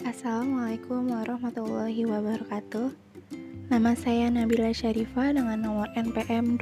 Assalamualaikum warahmatullahi wabarakatuh. Nama saya Nabila Syarifah dengan nomor NPM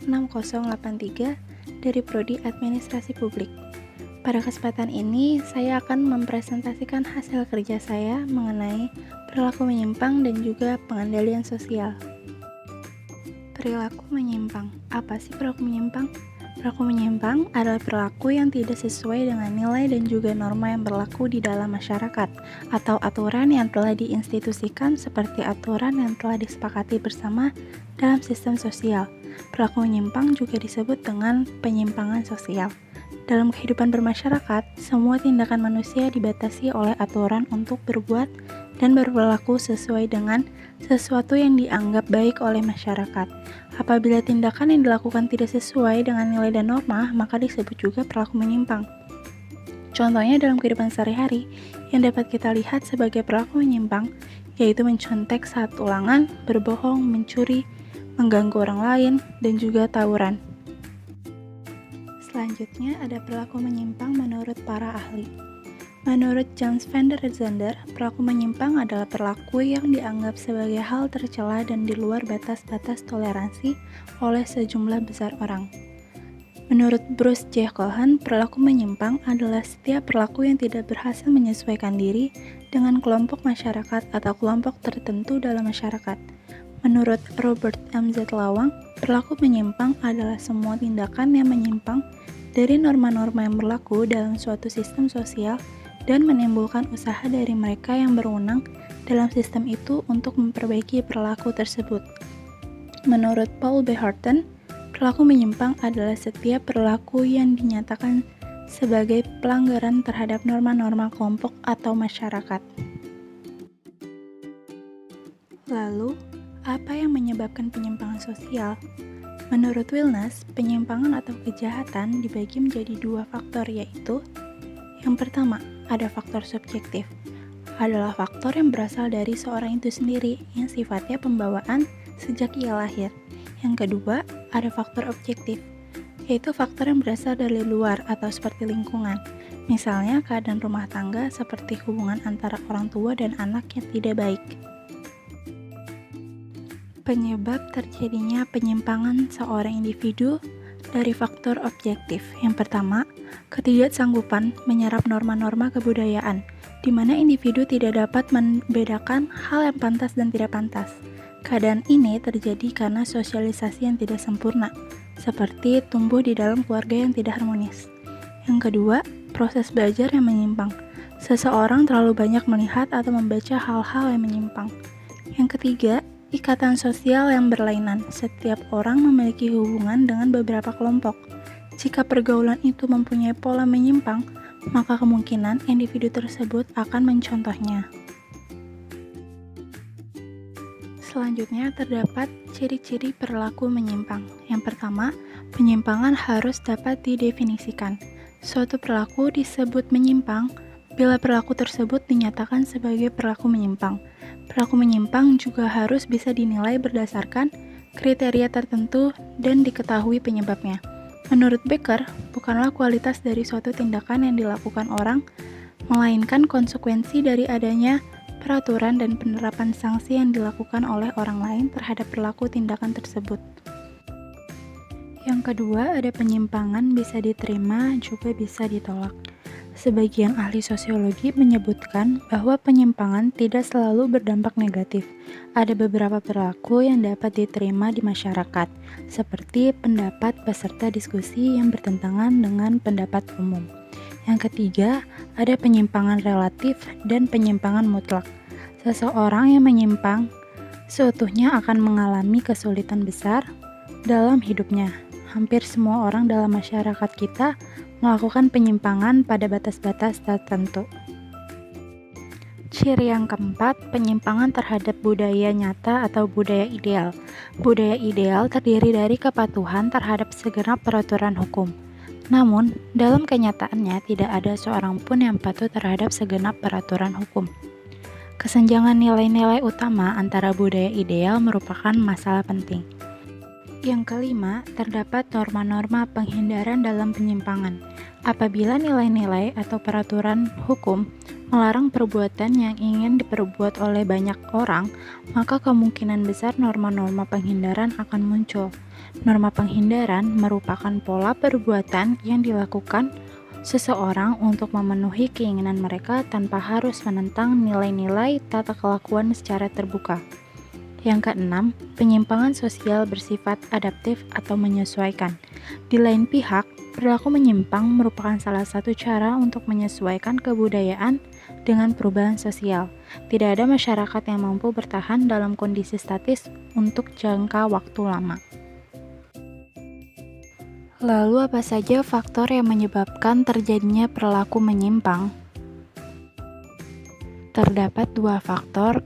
213515516083 dari Prodi Administrasi Publik. Pada kesempatan ini, saya akan mempresentasikan hasil kerja saya mengenai perilaku menyimpang dan juga pengendalian sosial. Perilaku menyimpang. Apa sih perilaku menyimpang? Perilaku menyimpang adalah perilaku yang tidak sesuai dengan nilai dan juga norma yang berlaku di dalam masyarakat, atau aturan yang telah diinstitusikan seperti aturan yang telah disepakati bersama dalam sistem sosial. Perilaku menyimpang juga disebut dengan penyimpangan sosial. Dalam kehidupan bermasyarakat, semua tindakan manusia dibatasi oleh aturan untuk berbuat dan berperilaku sesuai dengan sesuatu yang dianggap baik oleh masyarakat. Apabila tindakan yang dilakukan tidak sesuai dengan nilai dan norma, maka disebut juga perilaku menyimpang. Contohnya dalam kehidupan sehari-hari, yang dapat kita lihat sebagai perilaku menyimpang, yaitu mencontek saat ulangan, berbohong, mencuri, mengganggu orang lain, dan juga tawuran. Selanjutnya ada perilaku menyimpang menurut para ahli. Menurut James van der Zande, perilaku menyimpang adalah perilaku yang dianggap sebagai hal tercela dan di luar batas-batas toleransi oleh sejumlah besar orang. Menurut Bruce J. Cohen, perilaku menyimpang adalah setiap perilaku yang tidak berhasil menyesuaikan diri dengan kelompok masyarakat atau kelompok tertentu dalam masyarakat. Menurut Robert M. Z. Lawang, perilaku menyimpang adalah semua tindakan yang menyimpang dari norma-norma yang berlaku dalam suatu sistem sosial dan menimbulkan usaha dari mereka yang berwenang dalam sistem itu untuk memperbaiki perilaku tersebut. Menurut Paul B. Horton, perilaku menyimpang adalah setiap perilaku yang dinyatakan sebagai pelanggaran terhadap norma-norma kelompok atau masyarakat. Lalu, apa yang menyebabkan penyimpangan sosial? Menurut Wilnes, penyimpangan atau kejahatan dibagi menjadi dua faktor, yaitu yang pertama, ada faktor subjektif. Adalah faktor yang berasal dari seorang itu sendiri, yang sifatnya pembawaan sejak ia lahir. Yang kedua, ada faktor objektif, yaitu faktor yang berasal dari luar atau seperti lingkungan. Misalnya, keadaan rumah tangga seperti hubungan antara orang tua dan anak yang tidak baik. Penyebab terjadinya penyimpangan seorang individu dari faktor objektif. Yang pertama, ketidaksanggupan menyerap norma-norma kebudayaan, di mana individu tidak dapat membedakan hal yang pantas dan tidak pantas. Keadaan ini terjadi karena sosialisasi yang tidak sempurna, seperti tumbuh di dalam keluarga yang tidak harmonis. Yang kedua, proses belajar yang menyimpang. Seseorang terlalu banyak melihat atau membaca hal-hal yang menyimpang. Yang ketiga, ikatan sosial yang berlainan. Setiap orang memiliki hubungan dengan beberapa kelompok. Jika pergaulan itu mempunyai pola menyimpang, maka kemungkinan individu tersebut akan mencontohnya. Selanjutnya terdapat ciri-ciri perilaku menyimpang. Yang pertama, penyimpangan harus dapat didefinisikan. Suatu perilaku disebut menyimpang bila perilaku tersebut dinyatakan sebagai perilaku menyimpang. Perilaku menyimpang juga harus bisa dinilai berdasarkan kriteria tertentu dan diketahui penyebabnya. Menurut Becker, bukanlah kualitas dari suatu tindakan yang dilakukan orang, melainkan konsekuensi dari adanya peraturan dan penerapan sanksi yang dilakukan oleh orang lain terhadap perilaku tindakan tersebut. Yang kedua, ada penyimpangan bisa diterima juga bisa ditolak. Sebagian ahli sosiologi menyebutkan bahwa penyimpangan tidak selalu berdampak negatif. Ada beberapa perilaku yang dapat diterima di masyarakat, seperti pendapat peserta diskusi yang bertentangan dengan pendapat umum. Yang ketiga, ada penyimpangan relatif dan penyimpangan mutlak. Seseorang yang menyimpang seutuhnya akan mengalami kesulitan besar dalam hidupnya. Hampir semua orang dalam masyarakat kita melakukan penyimpangan pada batas-batas tertentu. Ciri yang keempat, penyimpangan terhadap budaya nyata atau budaya ideal. Budaya ideal terdiri dari kepatuhan terhadap segenap peraturan hukum. Namun, dalam kenyataannya tidak ada seorang pun yang patuh terhadap segenap peraturan hukum. Kesenjangan nilai-nilai utama antara budaya ideal merupakan masalah penting. Yang kelima, terdapat norma-norma penghindaran dalam penyimpangan. Apabila nilai-nilai atau peraturan hukum melarang perbuatan yang ingin diperbuat oleh banyak orang, maka kemungkinan besar norma-norma penghindaran akan muncul. Norma penghindaran merupakan pola perbuatan yang dilakukan seseorang untuk memenuhi keinginan mereka tanpa harus menentang nilai-nilai tata kelakuan secara terbuka. Yang keenam, penyimpangan sosial bersifat adaptif atau menyesuaikan. Di lain pihak, perilaku menyimpang merupakan salah satu cara untuk menyesuaikan kebudayaan dengan perubahan sosial. Tidak ada masyarakat yang mampu bertahan dalam kondisi statis untuk jangka waktu lama. Lalu apa saja faktor yang menyebabkan terjadinya perilaku menyimpang? Terdapat dua faktor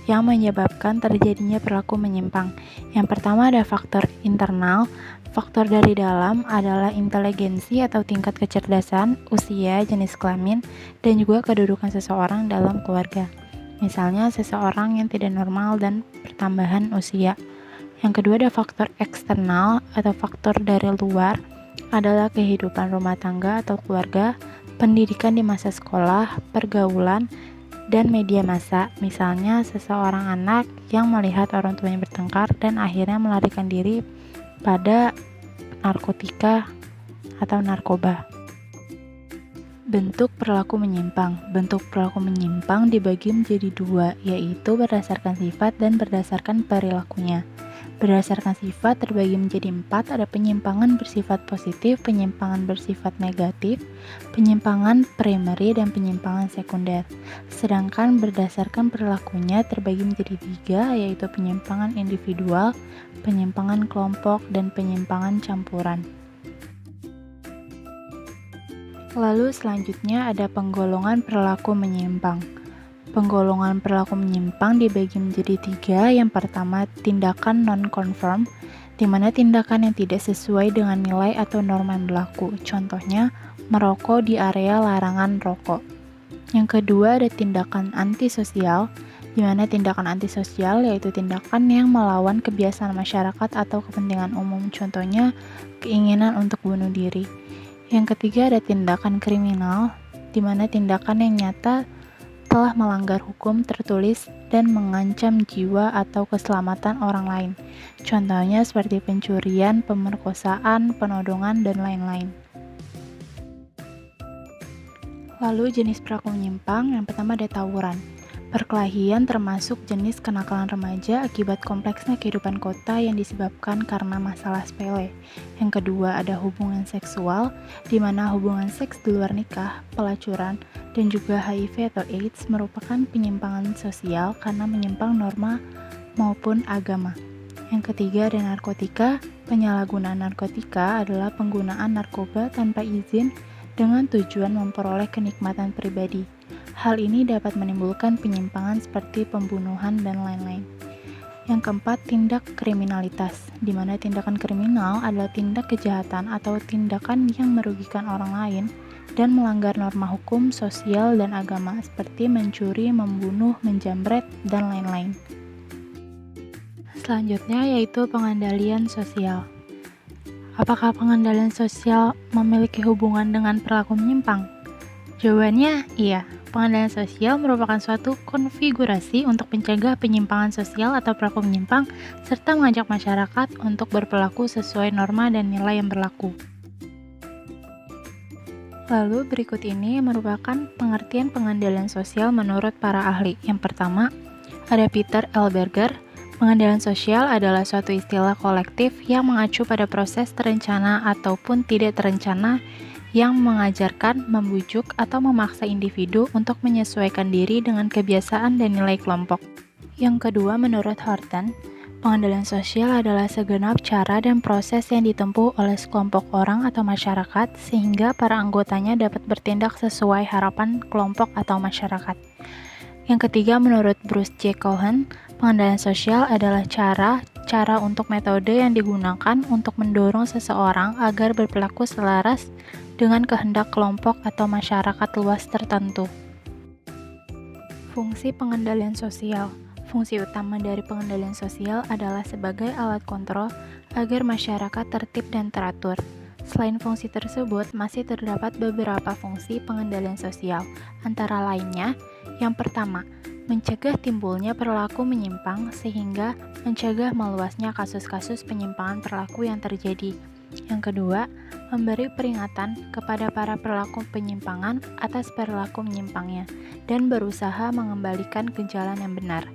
yang menyebabkan terjadinya perilaku menyimpang. Yang pertama ada faktor internal. Faktor dari dalam adalah inteligensi atau tingkat kecerdasan, usia, jenis kelamin, dan juga kedudukan seseorang dalam keluarga. Misalnya seseorang yang tidak normal dan pertambahan usia. Yang kedua ada faktor eksternal atau faktor dari luar adalah kehidupan rumah tangga atau keluarga, pendidikan di masa sekolah, pergaulan, dan media massa. Misalnya seseorang anak yang melihat orang tuanya bertengkar dan akhirnya melarikan diri pada narkotika atau narkoba. Bentuk perilaku menyimpang. Bentuk perilaku menyimpang dibagi menjadi dua, yaitu berdasarkan sifat dan berdasarkan perilakunya. Berdasarkan sifat terbagi menjadi 4, ada penyimpangan bersifat positif, penyimpangan bersifat negatif, penyimpangan primary, dan penyimpangan sekunder. Sedangkan berdasarkan perilakunya terbagi menjadi 3, yaitu penyimpangan individual, penyimpangan kelompok, dan penyimpangan campuran. Lalu selanjutnya ada penggolongan perilaku menyimpang. Penggolongan perilaku menyimpang dibagi menjadi 3. Yang pertama, tindakan non-conform, di mana tindakan yang tidak sesuai dengan nilai atau norma yang berlaku. Contohnya, merokok di area larangan rokok. Yang kedua, ada tindakan antisosial, di mana tindakan antisosial yaitu tindakan yang melawan kebiasaan masyarakat atau kepentingan umum. Contohnya, keinginan untuk bunuh diri. Yang ketiga, ada tindakan kriminal, di mana tindakan yang nyata telah melanggar hukum tertulis dan mengancam jiwa atau keselamatan orang lain. Contohnya seperti pencurian, pemerkosaan, penodongan, dan lain-lain. Lalu jenis perilaku menyimpang, yang pertama ada tawuran. Perkelahian termasuk jenis kenakalan remaja akibat kompleksnya kehidupan kota yang disebabkan karena masalah sepele. Yang kedua ada hubungan seksual, di mana hubungan seks di luar nikah, pelacuran, dan juga HIV atau AIDS merupakan penyimpangan sosial karena menyimpang norma maupun agama. Yang ketiga ada narkotika. Penyalahgunaan narkotika adalah penggunaan narkoba tanpa izin dengan tujuan memperoleh kenikmatan pribadi. Hal ini dapat menimbulkan penyimpangan seperti pembunuhan dan lain-lain. Yang keempat, tindak kriminalitas, di mana tindakan kriminal adalah tindak kejahatan atau tindakan yang merugikan orang lain dan melanggar norma hukum, sosial, dan agama seperti mencuri, membunuh, menjamret, dan lain-lain. Selanjutnya yaitu pengendalian sosial. Apakah pengendalian sosial memiliki hubungan dengan perilaku menyimpang? Jawabannya iya. Pengendalian sosial merupakan suatu konfigurasi untuk mencegah penyimpangan sosial atau perilaku menyimpang, serta mengajak masyarakat untuk berperilaku sesuai norma dan nilai yang berlaku. Lalu berikut ini merupakan pengertian pengendalian sosial menurut para ahli. Yang pertama, ada Peter L. Berger. Pengendalian sosial adalah suatu istilah kolektif yang mengacu pada proses terencana ataupun tidak terencana yang mengajarkan, membujuk, atau memaksa individu untuk menyesuaikan diri dengan kebiasaan dan nilai kelompok. Yang kedua, menurut Horton, pengendalian sosial adalah segenap cara dan proses yang ditempuh oleh sekelompok orang atau masyarakat sehingga para anggotanya dapat bertindak sesuai harapan kelompok atau masyarakat. Yang ketiga, menurut Bruce J. Cohen, pengendalian sosial adalah cara untuk metode yang digunakan untuk mendorong seseorang agar berperilaku selaras dengan kehendak kelompok atau masyarakat luas tertentu. Fungsi pengendalian sosial. Fungsi utama dari pengendalian sosial adalah sebagai alat kontrol agar masyarakat tertib dan teratur. Selain fungsi tersebut, masih terdapat beberapa fungsi pengendalian sosial, antara lainnya, yang pertama, mencegah timbulnya perilaku menyimpang sehingga mencegah meluasnya kasus-kasus penyimpangan perilaku yang terjadi. Yang kedua, memberi peringatan kepada para pelaku penyimpangan atas perilaku menyimpangnya dan berusaha mengembalikan ke jalan yang benar.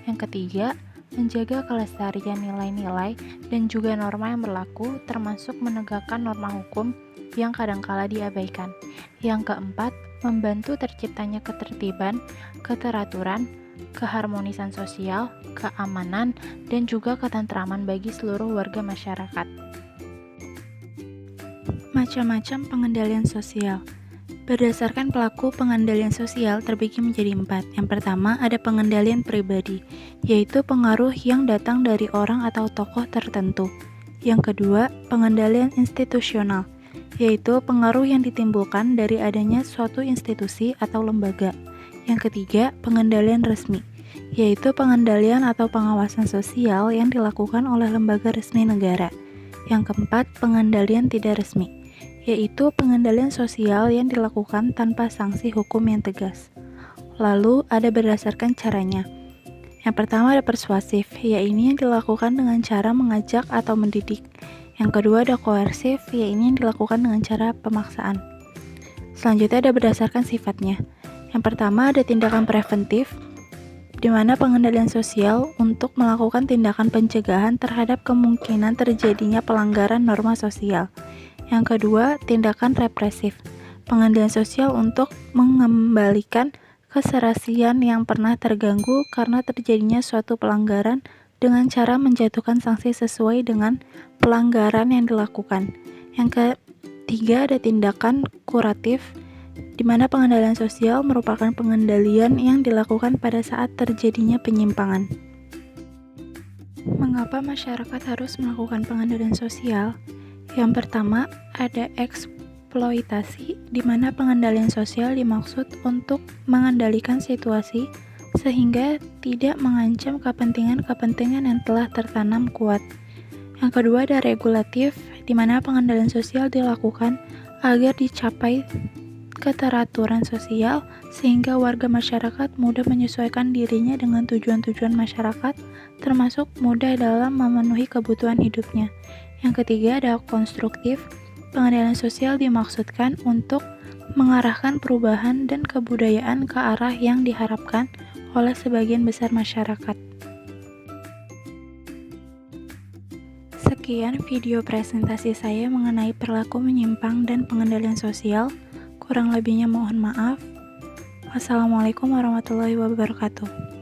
Yang ketiga, menjaga kelestarian nilai-nilai dan juga norma yang berlaku, termasuk menegakkan norma hukum yang kadangkala diabaikan. Yang keempat, membantu terciptanya ketertiban, keteraturan, keharmonisan sosial, keamanan, dan juga ketentraman bagi seluruh warga masyarakat. Macam-macam pengendalian sosial. Berdasarkan pelaku pengendalian sosial terbagi menjadi 4. Yang pertama, ada pengendalian pribadi, yaitu pengaruh yang datang dari orang atau tokoh tertentu. Yang kedua, pengendalian institusional, yaitu pengaruh yang ditimbulkan dari adanya suatu institusi atau lembaga. Yang ketiga, pengendalian resmi, yaitu pengendalian atau pengawasan sosial yang dilakukan oleh lembaga resmi negara. Yang keempat, pengendalian tidak resmi, yaitu pengendalian sosial yang dilakukan tanpa sanksi hukum yang tegas. Lalu, ada berdasarkan caranya. Yang pertama ada persuasif, yaitu yang dilakukan dengan cara mengajak atau mendidik. Yang kedua ada koersif, yaitu yang dilakukan dengan cara pemaksaan. Selanjutnya ada berdasarkan sifatnya. Yang pertama ada tindakan preventif, di mana pengendalian sosial untuk melakukan tindakan pencegahan terhadap kemungkinan terjadinya pelanggaran norma sosial. Yang kedua, tindakan represif, pengendalian sosial untuk mengembalikan keserasian yang pernah terganggu karena terjadinya suatu pelanggaran dengan cara menjatuhkan sanksi sesuai dengan pelanggaran yang dilakukan. Yang ketiga, ada tindakan kuratif, di mana pengendalian sosial merupakan pengendalian yang dilakukan pada saat terjadinya penyimpangan. Mengapa masyarakat harus melakukan pengendalian sosial? Yang pertama, ada eksploitasi, di mana pengendalian sosial dimaksud untuk mengendalikan situasi sehingga tidak mengancam kepentingan-kepentingan yang telah tertanam kuat. Yang kedua, ada regulatif, di mana pengendalian sosial dilakukan agar dicapai keteraturan sosial sehingga warga masyarakat mudah menyesuaikan dirinya dengan tujuan-tujuan masyarakat, termasuk mudah dalam memenuhi kebutuhan hidupnya. Yang ketiga ada konstruktif, pengendalian sosial dimaksudkan untuk mengarahkan perubahan dan kebudayaan ke arah yang diharapkan oleh sebagian besar masyarakat. Sekian video presentasi saya mengenai perilaku menyimpang dan pengendalian sosial. Kurang lebihnya mohon maaf. Wassalamualaikum warahmatullahi wabarakatuh.